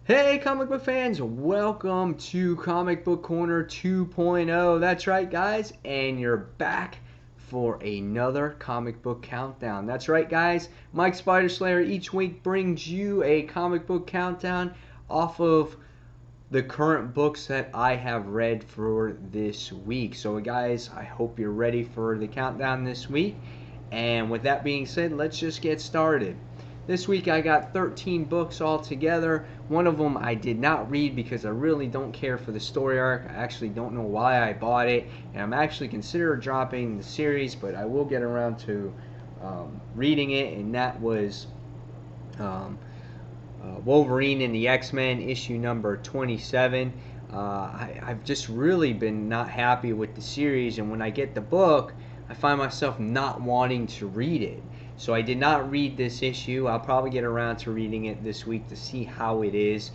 Hey comic book fans, welcome to Comic Book Corner 2.0. That's right guys, and you're back for another comic book countdown. That's right guys, Mike Spider Slayer each week brings you a comic book countdown off of the current books that I have read for this week. So guys, I hope you're ready for the countdown this week. And with that being said, let's just get started. This week I got 13 books all together. One of them I did not read because I really don't care for the story arc. I actually don't know why I bought it, and I'm actually considering dropping the series, but I will get around to reading it, and that was Wolverine and the X-Men issue number 27. I've just really been not happy with the series, and when I get the book, I find myself not wanting to read it. So I did not read this issue. I'll probably get around to reading it this week to see how it is.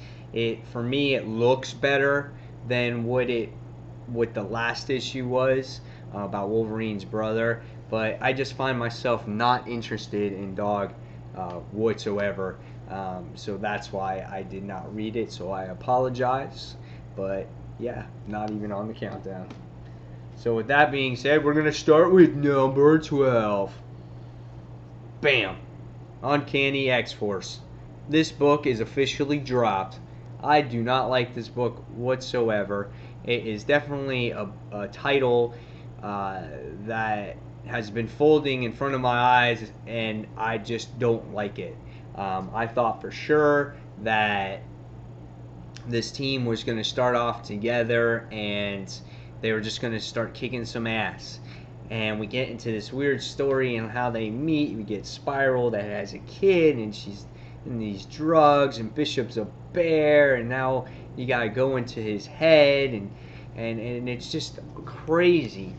For me, it looks better than what the last issue was about Wolverine's brother. But I just find myself not interested in Dog whatsoever. So that's why I did not read it. So I apologize. But yeah, not even on the countdown. So with that being said, we're going to start with number 12. Bam! Uncanny X-Force. This book is officially dropped. I do not like this book whatsoever. It is definitely a title that has been folding in front of my eyes, and I just don't like it. I thought for sure that this team was going to start off together and they were just going to start kicking some ass. And we get into this weird story and how they meet. We get Spiral that has a kid, and she's in these drugs, and Bishop's a bear, and now you gotta go into his head, and it's just crazy.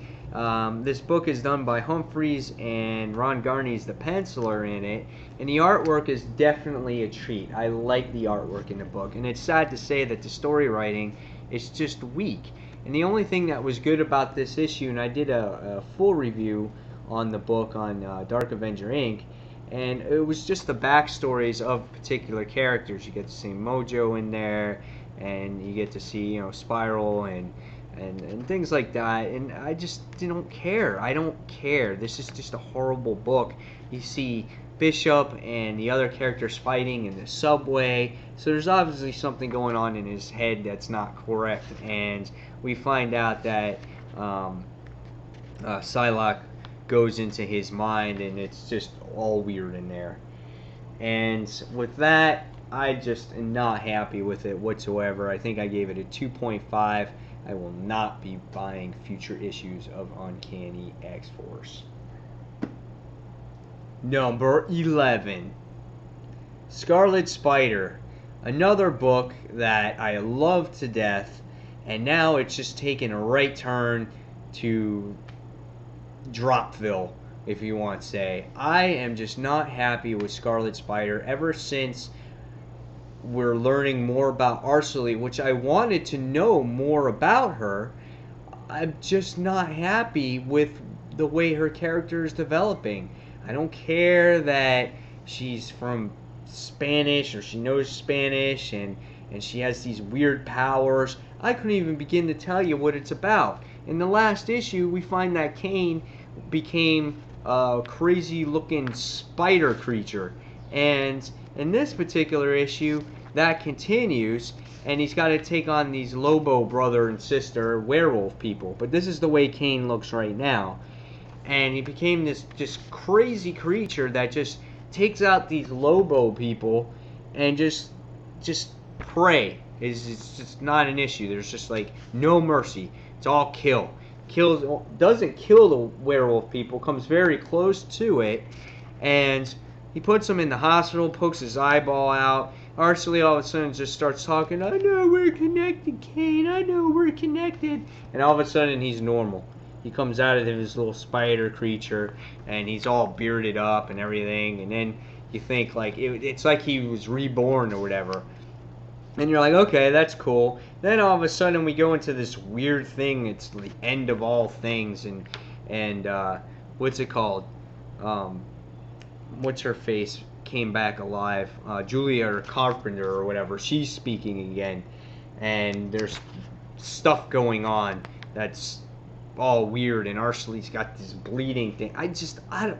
This book is done by Humphreys, and Ron Garney's the penciler in it, and the artwork is definitely a treat. I like the artwork in the book, and it's sad to say that the story writing is just weak. And the only thing that was good about this issue, and I did a full review on the book on Dark Avenger Inc., and it was just the backstories of particular characters. You get to see Mojo in there, and you get to see Spiral and things like that. And I just don't care. I don't care. This is just a horrible book. You see Bishop and the other characters fighting in the subway, so there's obviously something going on in his head that's not correct, and we find out that Psylocke goes into his mind, and it's just all weird in there. And with that, I just am not happy with it whatsoever. I think I gave it a 2.5. I will not be buying future issues of Uncanny X-Force. Number 11. Scarlet Spider. Another book that I love to death, and now it's just taken a right turn to Dropville, if you want to say. I am just not happy with Scarlet Spider ever since we're learning more about Arcely, which I wanted to know more about her. I'm just not happy with the way her character is developing. I don't care that she's from Spanish or she knows Spanish and she has these weird powers. I couldn't even begin to tell you what it's about. In the last issue, we find that Kane became a crazy looking spider creature. And in this particular issue, that continues, and he's got to take on these Lobo brother and sister werewolf people. But this is the way Kane looks right now. And he became this just crazy creature that just takes out these Lobo people and just prey. It's just not an issue. There's just like no mercy. It's all kill. Doesn't kill the werewolf people, comes very close to it, and he puts them in the hospital, pokes his eyeball out. Arcely all of a sudden just starts talking, I know we're connected, Kane, I know we're connected. And all of a sudden he's normal. He comes out of his little spider creature, and he's all bearded up and everything, and then you think like it's like he was reborn or whatever. And you're like, okay, that's cool. Then all of a sudden we go into this weird thing. It's the end of all things, and what's it called? What's her face? came back alive. Julia Carpenter or whatever, she's speaking again, and there's stuff going on that's all weird, and Arceli's got this bleeding thing. I don't,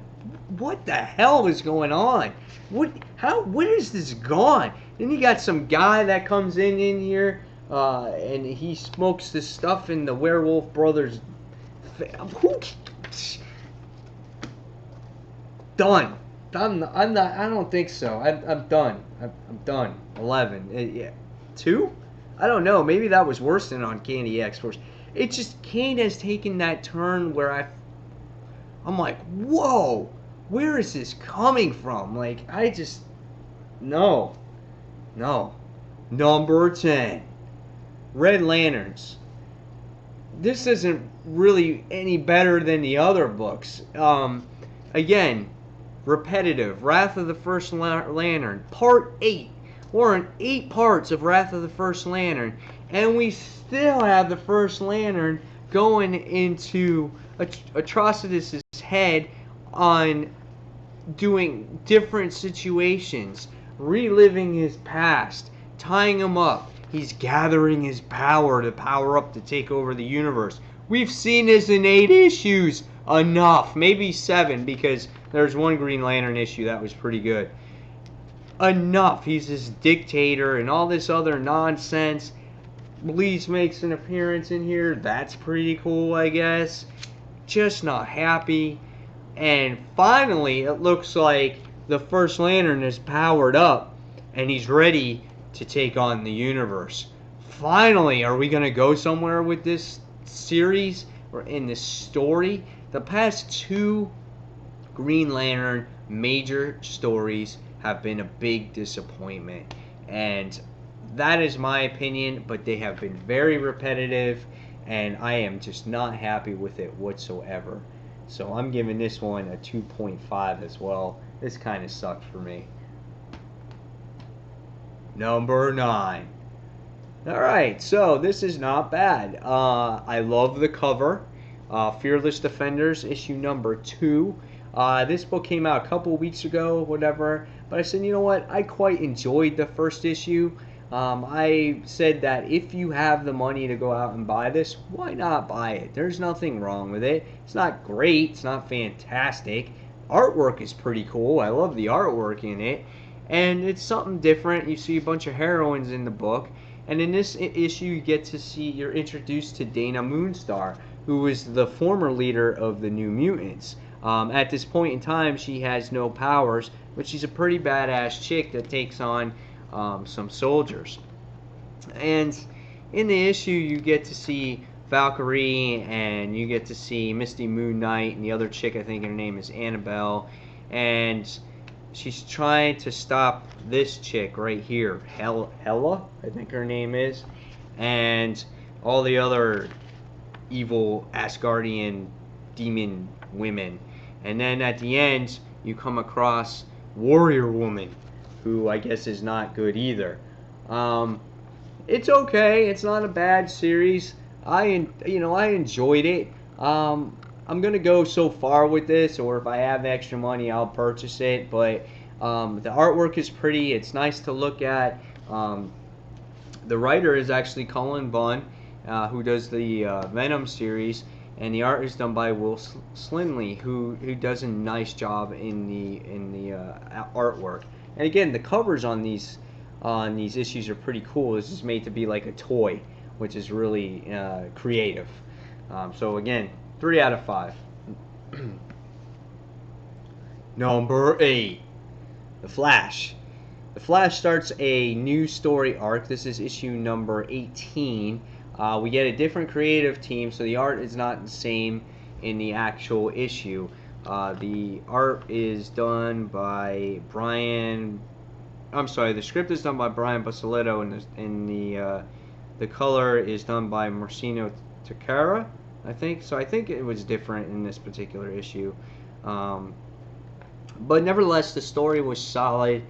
what the hell is going on? Where is this gone? Then you got some guy that comes in here, and he smokes this stuff in the Werewolf Brothers. Who? Done. I'm not. I don't think so. I'm done. I'm done. 11. Yeah. 2? I don't know. Maybe that was worse than Uncanny X-Force. It just, Kane has taken that turn where I'm like, whoa, where is this coming from? Like, no. Number 10, Red Lanterns. This isn't really any better than the other books. Again, repetitive. Wrath of the First Lantern, Part 8. We're in 8 parts of Wrath of the First Lantern, and we still have the First Lantern going into Atrocitus' head on doing different situations, reliving his past, tying him up. He's gathering his power to power up to take over the universe. We've seen this in 8 issues. Enough. Maybe 7, because there's one Green Lantern issue that was pretty good. Enough. He's this dictator and all this other nonsense. Bleach makes an appearance in here. That's pretty cool, I guess. Just not happy. And finally, it looks like the First Lantern is powered up and he's ready to take on the universe. Finally, are we going to go somewhere with this series or in this story? The past 2 Green Lantern major stories have been a big disappointment. And that is my opinion, but they have been very repetitive, and I am just not happy with it whatsoever. So I'm giving this one a 2.5 as well. This kind of sucked for me. Number 9. Alright, so this is not bad. I love the cover. Fearless Defenders, issue number 2. This book came out a couple weeks ago, whatever. But I said, you know what? I quite enjoyed the first issue. I said that if you have the money to go out and buy this, why not buy it? There's nothing wrong with it. It's not great. It's not fantastic. Artwork is pretty cool. I love the artwork in it. And it's something different. You see a bunch of heroines in the book. And in this issue, you get to see, you're introduced to Dana Moonstar, who is the former leader of the New Mutants. At this point in time, she has no powers, but she's a pretty badass chick that takes on some soldiers. And in the issue, you get to see Valkyrie, and you get to see Misty Moon Knight, and the other chick, I think her name is Annabelle, and she's trying to stop this chick right here, Hela, I think her name is, and all the other evil Asgardian demon women. And then at the end, you come across Warrior Woman, who I guess is not good either. It's okay. It's not a bad series. I enjoyed it. I'm gonna go so far with this, or if I have extra money, I'll purchase it. But the artwork is pretty. It's nice to look at. The writer is actually Cullen Bunn, who does the Venom series, and the art is done by Will Slinley, who does a nice job in the artwork. And again, the covers on these issues are pretty cool. This is made to be like a toy, which is really creative. So again, 3 out of 5. Number 8, The Flash. The Flash starts a new story arc. This is issue number 18. We get a different creative team, so the art is not the same in the actual issue. The art is done by Brian. I'm sorry. The script is done by Brian Buccellato, and the color is done by Marcino Takara, I think. So I think it was different in this particular issue. But nevertheless, the story was solid.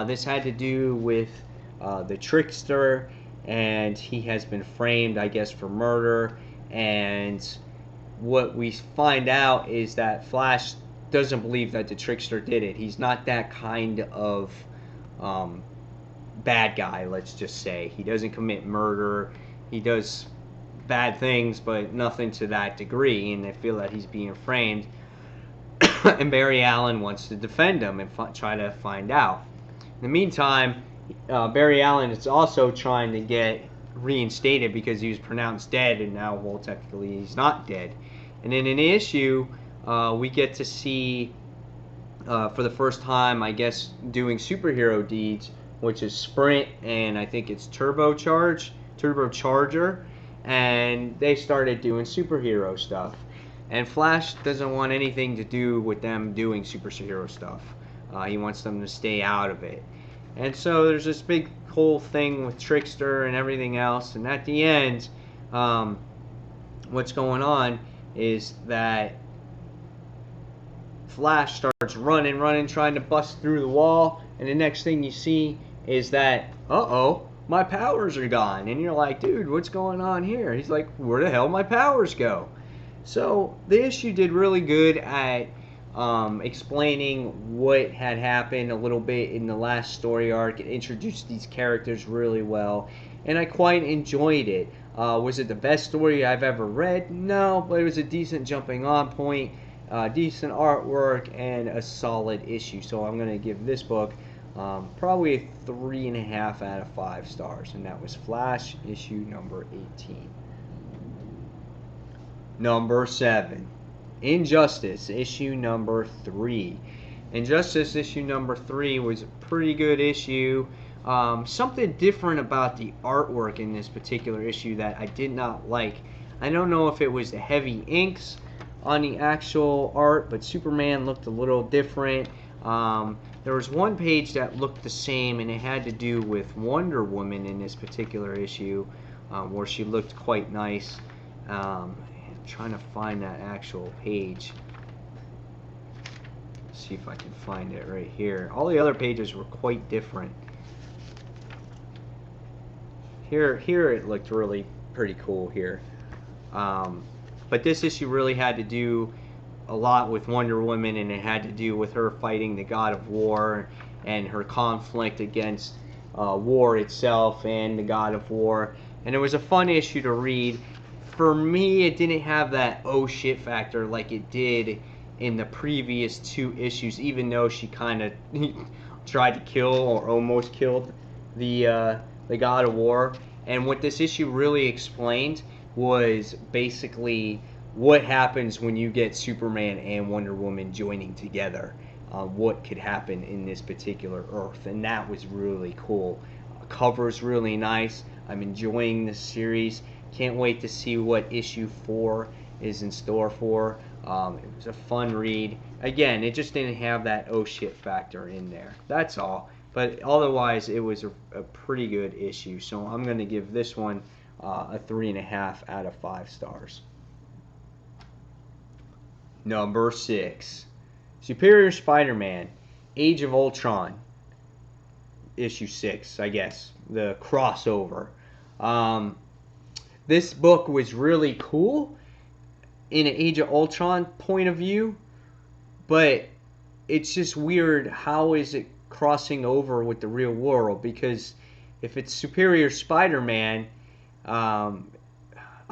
This had to do with the Trickster, and he has been framed, I guess, for murder. And what we find out is that Flash doesn't believe that the trickster did it. He's not that kind of bad guy, let's just say. He doesn't commit murder. He does bad things, but nothing to that degree, and they feel that he's being framed. And Barry Allen wants to defend him and try to find out. In the meantime, Barry Allen is also trying to get reinstated because he was pronounced dead, and now, well, technically he's not dead. And in an issue, we get to see, for the first time, I guess, doing superhero deeds, which is Sprint, and I think it's Turbocharger, and they started doing superhero stuff. And Flash doesn't want anything to do with them doing superhero stuff. He wants them to stay out of it. And so there's this big whole thing with Trickster and everything else. And at the end, what's going on is that Flash starts running, trying to bust through the wall. And the next thing you see is that, uh-oh, my powers are gone. And you're like, dude, what's going on here? He's like, where the hell my powers go? So the issue did really good at explaining what had happened a little bit in the last story arc. It introduced these characters really well, and I quite enjoyed it. Was it the best story I've ever read? No, but it was a decent jumping on point, decent artwork, and a solid issue. So I'm going to give this book probably a 3.5 out of 5 stars, and that was Flash issue number 18. Number 7, Injustice issue number 3. Injustice issue number 3 was a pretty good issue. Something different about the artwork in this particular issue that I did not like. I don't know if it was the heavy inks on the actual art, but Superman looked a little different. There was one page that looked the same, and it had to do with Wonder Woman in this particular issue, where she looked quite nice. I'm trying to find that actual page. Let's see if I can find it right here. All the other pages were quite different. Here it looked really pretty cool here. But this issue really had to do a lot with Wonder Woman, and it had to do with her fighting the God of War and her conflict against war itself and the God of War. And it was a fun issue to read. For me, it didn't have that oh shit factor like it did in the previous 2 issues, even though she kind of tried to kill or almost killed the God of War. And what this issue really explained was basically what happens when you get Superman and Wonder Woman joining together. What could happen in this particular Earth, and that was really cool. Cover's really nice. I'm enjoying this series. Can't wait to see what issue 4 is in store for. It was a fun read. Again, it just didn't have that oh shit factor in there. That's all. But otherwise, it was a pretty good issue. So I'm going to give this one a 3.5 out of 5 stars. Number 6, Superior Spider-Man, Age of Ultron, issue 6, I guess, the crossover. This book was really cool in an Age of Ultron point of view, but it's just weird, how is it crossing over with the real world? Because if it's Superior Spider-Man,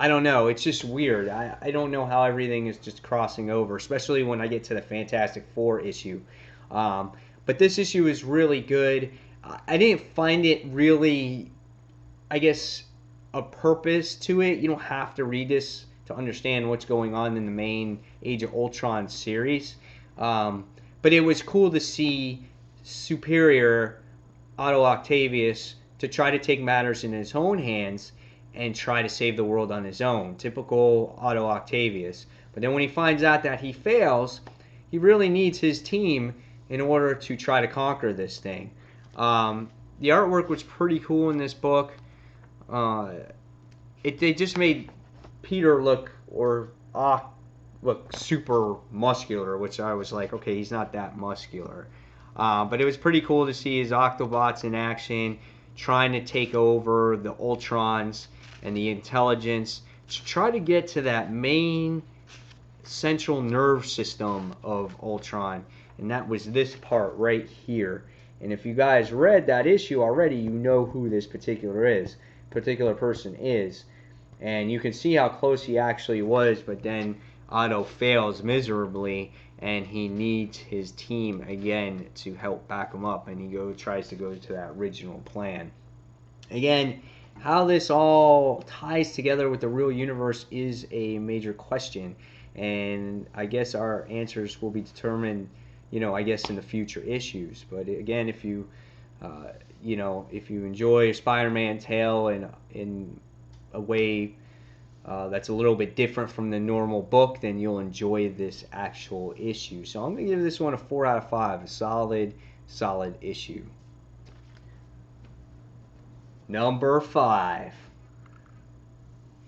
I don't know, it's just weird. I don't know how everything is just crossing over, especially when I get to the Fantastic Four issue. But this issue is really good. I didn't find it really, I guess, a purpose to it. You don't have to read this to understand what's going on in the main Age of Ultron series. But it was cool to see Superior Otto Octavius to try to take matters in his own hands and try to save the world on his own. Typical Otto Octavius. But then when he finds out that he fails, he really needs his team in order to try to conquer this thing. The artwork was pretty cool in this book. They just made Peter look super muscular, which I was like, okay, he's not that muscular. But it was pretty cool to see his Autobots in action, trying to take over the Ultrons and the intelligence to try to get to that main central nerve system of Ultron, and that was this part right here. And if you guys read that issue already, you know who this particular person is. And you can see how close he actually was, but then Otto fails miserably, and he needs his team again to help back him up, and he tries to go to that original plan. Again, how this all ties together with the real universe is a major question, and I guess our answers will be determined, I guess in the future issues. But again, if you enjoy a Spider-Man tale in a way that's a little bit different from the normal book, then you'll enjoy this actual issue. So I'm going to give this one a 4 out of 5, a solid issue. Number 5,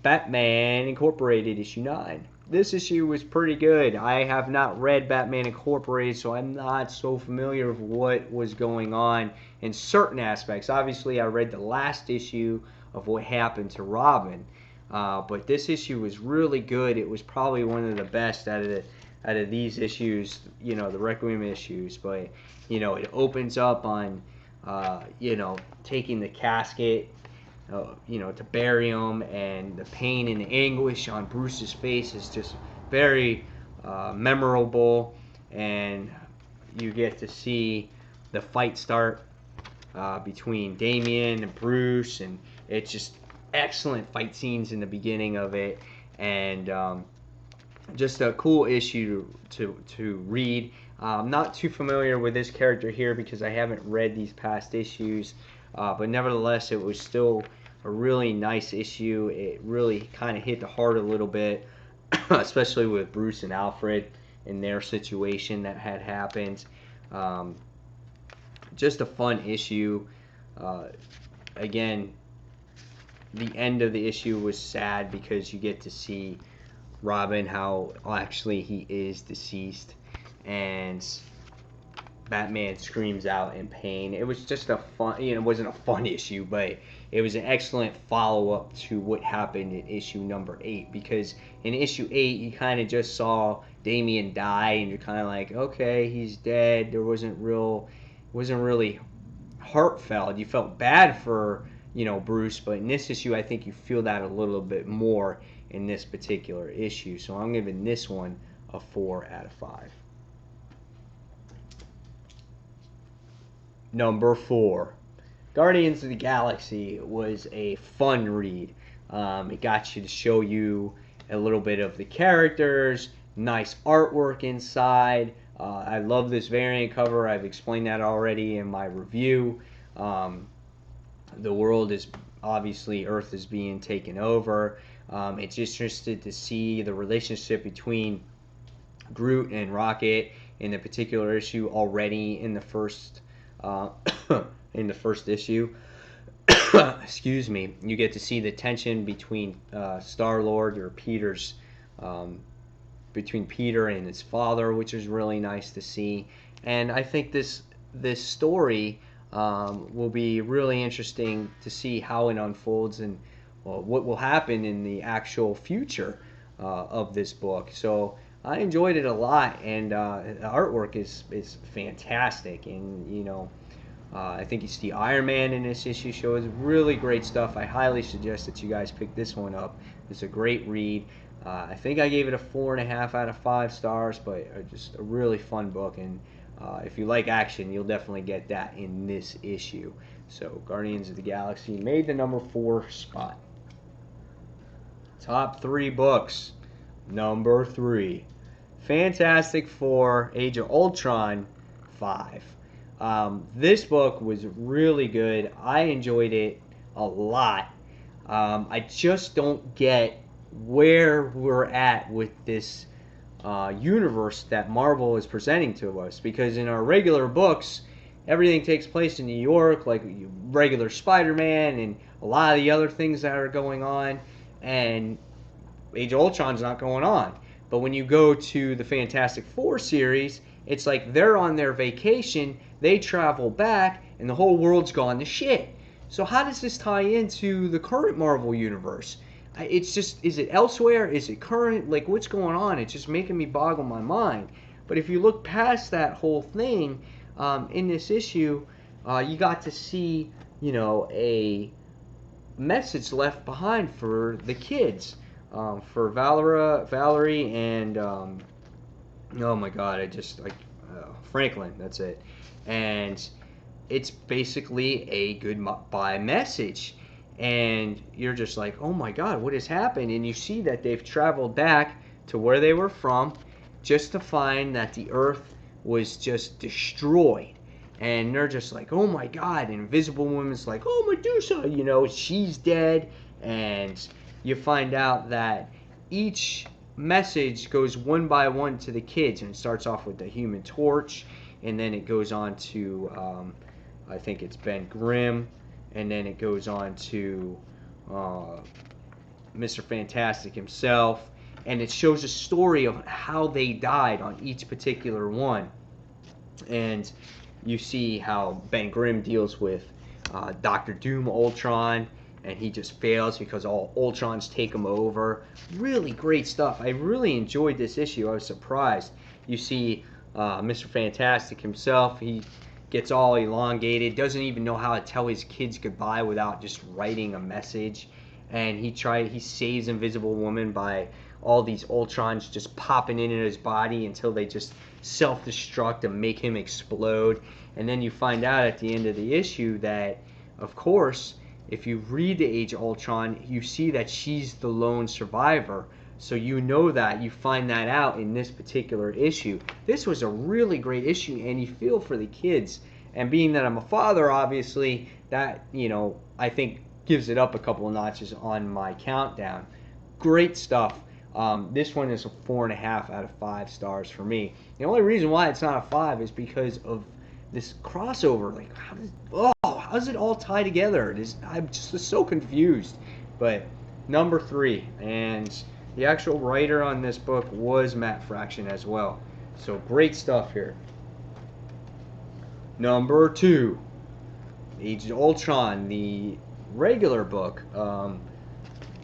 Batman Incorporated issue 9. This issue was pretty good. I have not read Batman Incorporated, so I'm not so familiar with what was going on in certain aspects. Obviously, I read the last issue of what happened to Robin, but this issue was really good. It was probably one of the best out of these issues, the Requiem issues. But it opens up on taking the casket, to bury him, and the pain and the anguish on Bruce's face is just very memorable, and you get to see the fight start between Damian and Bruce, and it's just excellent fight scenes in the beginning of it, and just a cool issue to read. I'm not too familiar with this character here because I haven't read these past issues, but nevertheless, it was still a really nice issue. It really kind of hit the heart a little bit, especially with Bruce and Alfred and their situation that had happened. Just a fun issue. Again, the end of the issue was sad because you get to see Robin, how actually he is deceased, and Batman screams out in pain. It was just a fun, it wasn't a fun issue, but it was an excellent follow-up to what happened in issue number 8, because in issue 8 you kind of just saw Damian die, and you're kind of like, okay, he's dead. There wasn't really heartfelt. You felt bad for Bruce, but in this issue I think you feel that a little bit more in this particular issue. So I'm giving this one a 4 out of 5. Number 4, Guardians of the Galaxy was a fun read. It got you to show you a little bit of the characters, nice artwork inside. I love this variant cover. I've explained that already in my review. The world is obviously, Earth is being taken over. It's interesting to see the relationship between Groot and Rocket in the particular issue already in the first issue. Excuse me. You get to see the tension between Star-Lord, or Peter's, between Peter and his father, which is really nice to see. And I think this story will be really interesting to see how it unfolds and what will happen in the actual future of this book. So I enjoyed it a lot, and the artwork is fantastic, and I think you see Iron Man in this issue, shows really great stuff. I highly suggest that you guys pick this one up. It's a great read. I think I gave it a 4.5 out of 5 stars, but just a really fun book, and if you like action, you'll definitely get that in this issue. So Guardians of the Galaxy made the number 4 spot. Top 3 books. Number 3, Fantastic Four, Age of Ultron 5. This book was really good. I enjoyed it a lot. I just don't get where we're at with this universe that Marvel is presenting to us, because in our regular books, everything takes place in New York, like regular Spider-Man and a lot of the other things that are going on, and Age of Ultron's not going on. But when you go to the Fantastic Four series, it's like they're on their vacation, they travel back, and the whole world's gone to shit. So how does this tie into the current Marvel universe? It's just, is it elsewhere? Is it current? Like, what's going on? It's just making me boggle my mind. But if you look past that whole thing, in this issue, you got to see, a message left behind for the kids, for Valerie, and oh my God, I just like Franklin. That's it, and it's basically a goodbye message, and you're just like, oh my God, what has happened? And you see that they've traveled back to where they were from, just to find that the Earth was just destroyed. And they're just like, oh my God. And Invisible Woman's like, oh, Medusa, she's dead. And you find out that each message goes one by one to the kids. And it starts off with the Human Torch. And then it goes on to, I think it's Ben Grimm. And then it goes on to Mr. Fantastic himself. And it shows a story of how they died on each particular one. And you see how Ben Grimm deals with Doctor Doom Ultron, and he just fails because all Ultrons take him over. Really great stuff. I really enjoyed this issue. I was surprised. You see Mr. Fantastic himself. He gets all elongated, doesn't even know how to tell his kids goodbye without just writing a message. And he saves Invisible Woman by all these Ultrons just popping into his body until they just self-destruct and make him explode. And then you find out at the end of the issue that, of course, if you read the Age of Ultron, you see that she's the lone survivor. So you know that. You find that out in this particular issue. This was a really great issue, and you feel for the kids. And being that I'm a father, obviously, that, I think gives it up a couple of notches on my countdown. Great stuff. This one is a 4.5 out of 5 stars for me. The only reason why it's not a 5 is because of this crossover. Like, how does it all tie together? I'm just so confused. But number 3, and the actual writer on this book was Matt Fraction as well. So great stuff here. Number 2, Age of Ultron, the regular book.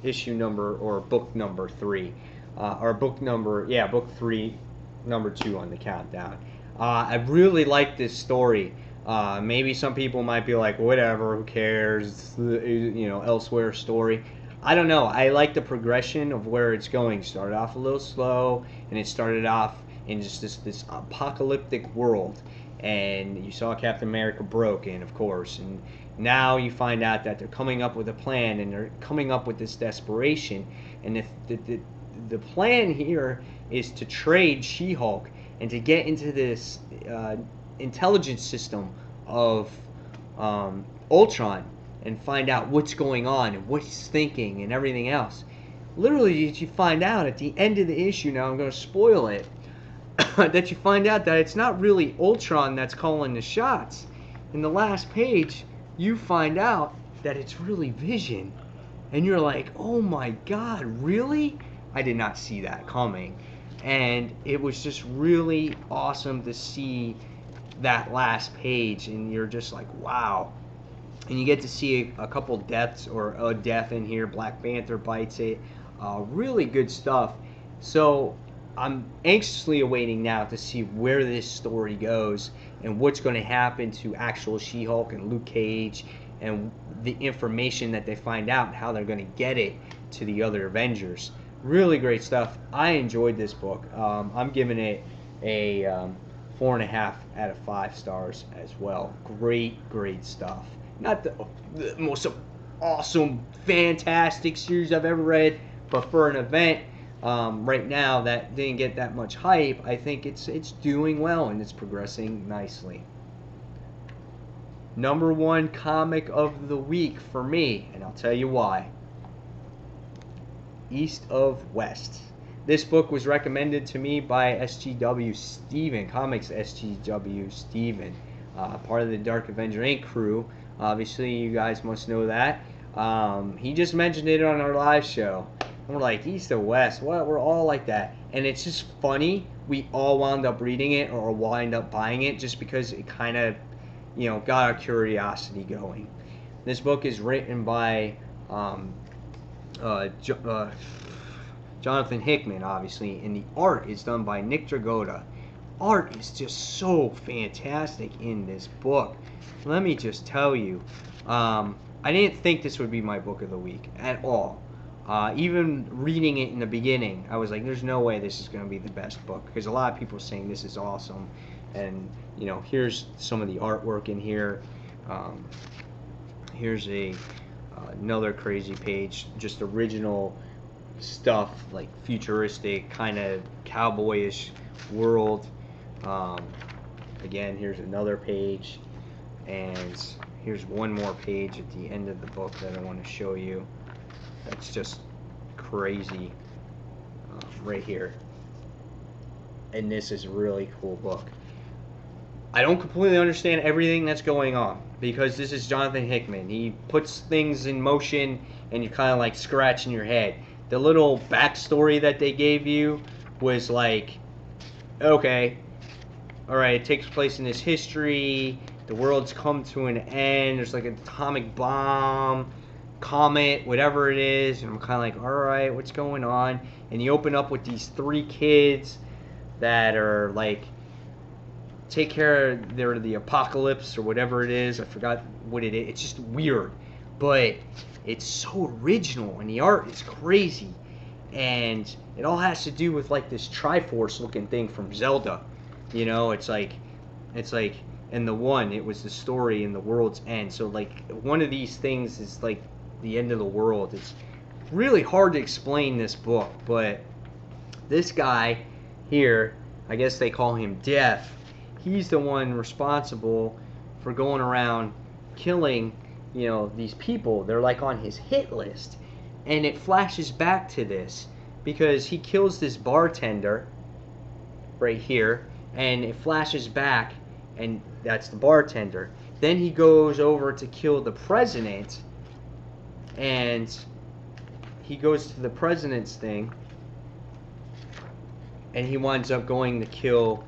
Issue number, or book number 3, book 3, number 2 on the countdown. I really like this story. Maybe some people might be like, whatever, who cares, elsewhere story. I don't know. I like the progression of where it's going. Started off a little slow, and it started off in just this apocalyptic world. And you saw Captain America broken, of course, and now you find out that they're coming up with a plan, and they're coming up with this desperation. And the plan here is to trade She-Hulk and to get into this intelligence system of Ultron and find out what's going on and what he's thinking and everything else. Literally, you find out at the end of the issue, now I'm going to spoil it, that you find out that it's not really Ultron that's calling the shots. In the last page, you find out that it's really Vision. And you're like, oh my God, really? I did not see that coming. And it was just really awesome to see that last page, and you're just like, wow. And you get to see a couple deaths, or a death in here. Black Panther bites it. Really good stuff. So I'm anxiously awaiting now to see where this story goes and what's going to happen to actual She-Hulk and Luke Cage, and the information that they find out and how they're going to get it to the other Avengers. Really great stuff. I enjoyed this book. I'm giving it a 4.5 out of 5 stars as well. Great stuff. Not the most awesome, fantastic series I've ever read, but for an event right now that didn't get that much hype, I think it's doing well, and it's progressing nicely. Number 1 comic of the week for me, and I'll tell you why. East of West. This book was recommended to me by SGW Steven, Comics SGW Steven, part of the Dark Avenger Inc. crew. Obviously, you guys must know that. He just mentioned it on our live show. And we're like, East of West, what? We're all like that. And it's just funny. We all wound up reading it or wind up buying it just because it kind of, got our curiosity going. This book is written by Jonathan Hickman, obviously, and the art is done by Nick Dragotta. Art is just so fantastic in this book. Let me just tell you, I didn't think this would be my book of the week at all. Even reading it in the beginning, I was like, there's no way this is going to be the best book, because a lot of people are saying this is awesome. And, you know, here's some of the artwork in here. Here's another crazy page, just original stuff, like futuristic, kind of cowboyish world. Again, here's another page, and here's one more page at the end of the book that I want to show you. That's just crazy, right here. And this is a really cool book. I don't completely understand everything that's going on, because this is Jonathan Hickman. He puts things in motion and you're kind of like scratching your head. The little backstory that they gave you was like, okay, alright, it takes place in this history, the world's come to an end, there's like an atomic bomb, comet, whatever it is, and I'm kind of like, alright, what's going on? And you open up with these 3 kids that are like, take care of the apocalypse or whatever it is. I forgot what it is. It's just weird, but it's so original, and the art is crazy, and it all has to do with like this Triforce looking thing from Zelda. You know, it's like, and the one, it was the story in the world's end. So like one of these things is like the end of the world. It's really hard to explain this book, but this guy here, I guess they call him Death. He's the one responsible for going around killing, you know, these people. They're like on his hit list. And it flashes back to this because he kills this bartender right here, and it flashes back, and that's the bartender. Then he goes over to kill the president, and he goes to the president's thing, and he winds up going to kill,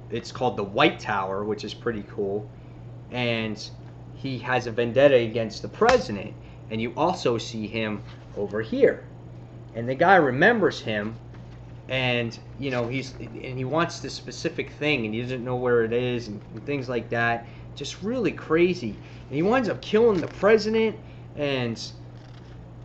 it's called the White Tower, which is pretty cool, and he has a vendetta against the president. And you also see him over here, and the guy remembers him, and you know, he wants this specific thing, and he doesn't know where it is, and things like that. Just really crazy. And he winds up killing the president, and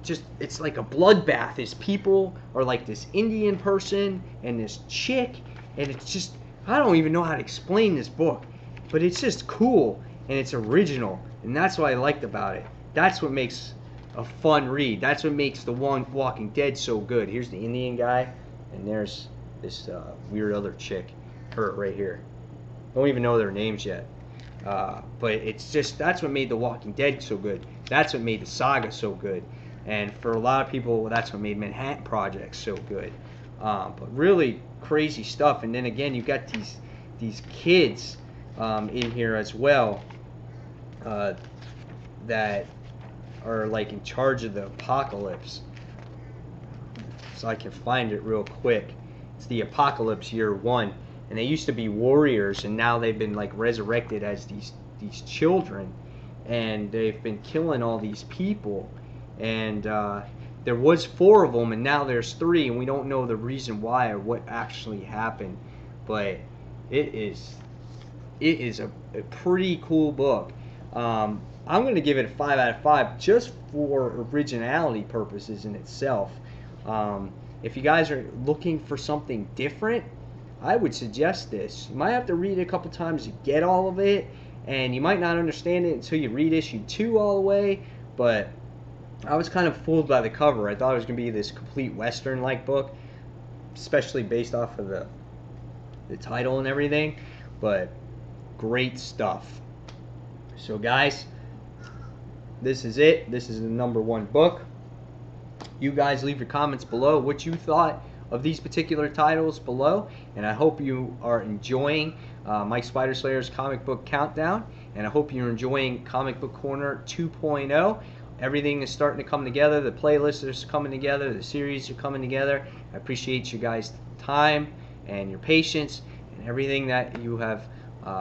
just, it's like a bloodbath. His people are like this Indian person and this chick, and it's just, I don't even know how to explain this book, but it's just cool, and it's original, and that's what I liked about it. That's what makes a fun read. That's what makes the Walking Dead so good. Here's the Indian guy, and there's this weird other chick, her right here. Don't even know their names yet. But it's just, that's what made the Walking Dead so good. That's what made the saga so good. And for a lot of people, that's what made Manhattan Project so good. But really crazy stuff. And then again, you've got these kids in here as well, that are like in charge of the apocalypse. So I can find it real quick. It's the Apocalypse Year 1, and they used to be warriors, and now they've been like resurrected as these children, and they've been killing all these people. And there was 4 of them, and now there's 3, and we don't know the reason why or what actually happened. But it is a pretty cool book. I'm going to give it a 5 out of 5 just for originality purposes in itself. If you guys are looking for something different, I would suggest this. You might have to read it a couple times to get all of it, and you might not understand it until you read issue 2 all the way, but I was kind of fooled by the cover. I thought it was going to be this complete Western-like book, especially based off of the title and everything, but great stuff. So guys, this is it. This is the #1 book. You guys leave your comments below what you thought of these particular titles below, and I hope you are enjoying Mike Spider Slayer's comic book countdown, and I hope you're enjoying Comic Book Corner 2.0. Everything is starting to come together. The playlists are coming together. The series are coming together. I appreciate you guys' time and your patience and everything that you have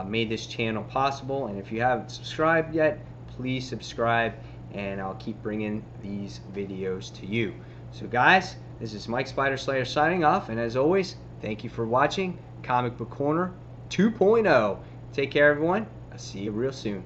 made this channel possible. And if you haven't subscribed yet, please subscribe and I'll keep bringing these videos to you. So guys, this is Mike Spider Slayer signing off, and as always, thank you for watching Comic Book Corner 2.0. Take care, everyone. I'll see you real soon.